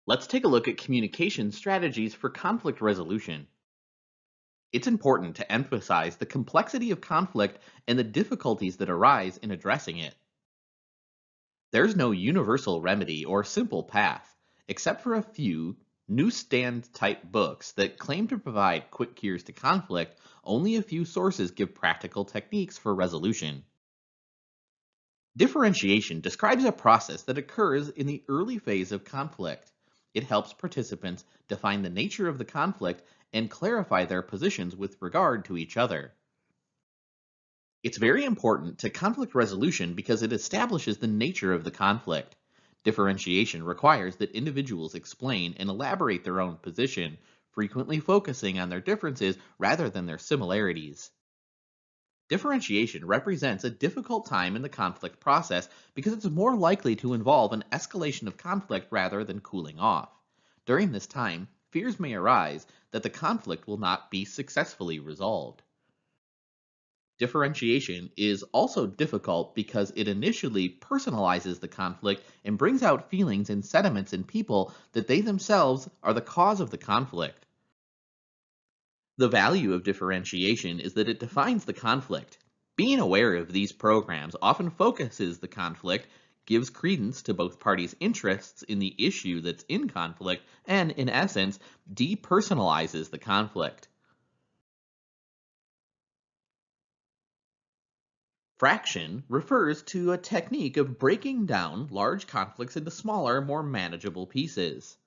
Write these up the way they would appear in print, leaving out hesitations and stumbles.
Let's take a look at communication strategies for conflict resolution. It's important to emphasize the complexity of conflict and the difficulties that arise in addressing it. There's no universal remedy or simple path, except for a few newsstand-type books that claim to provide quick cures to conflict. Only a few sources give practical techniques for resolution. Differentiation describes a process that occurs in the early phase of conflict. It helps participants define the nature of the conflict and clarify their positions with regard to each other. It's very important to conflict resolution because it establishes the nature of the conflict. Differentiation requires that individuals explain and elaborate their own position, frequently focusing on their differences rather than their similarities. Differentiation represents a difficult time in the conflict process because it's more likely to involve an escalation of conflict rather than cooling off. During this time, fears may arise that the conflict will not be successfully resolved. Differentiation is also difficult because it initially personalizes the conflict and brings out feelings and sentiments in people that they themselves are the cause of the conflict. The value of differentiation is that it defines the conflict. Being aware of these programs often focuses the conflict, gives credence to both parties' interests in the issue that's in conflict, and, in essence, depersonalizes the conflict. Fraction refers to a technique of breaking down large conflicts into smaller, more manageable pieces.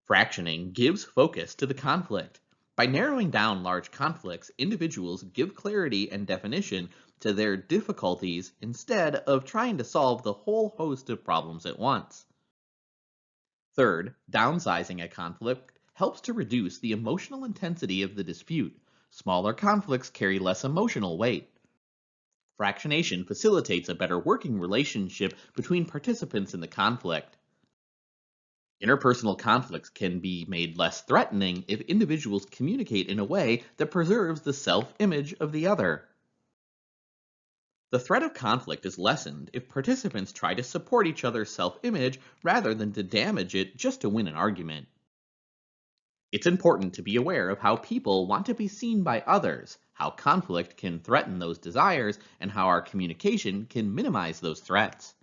Fractioning gives focus to the conflict. By narrowing down large conflicts, individuals give clarity and definition to their difficulties instead of trying to solve the whole host of problems at once. Third, downsizing a conflict helps to reduce the emotional intensity of the dispute. Smaller conflicts carry less emotional weight. Fractionation facilitates a better working relationship between participants in the conflict. Interpersonal conflicts can be made less threatening if individuals communicate in a way that preserves the self image of the other. The threat of conflict is lessened if participants try to support each other's self image rather than to damage it just to win an argument. It's important to be aware of how people want to be seen by others, how conflict can threaten those desires, and how our communication can minimize those threats.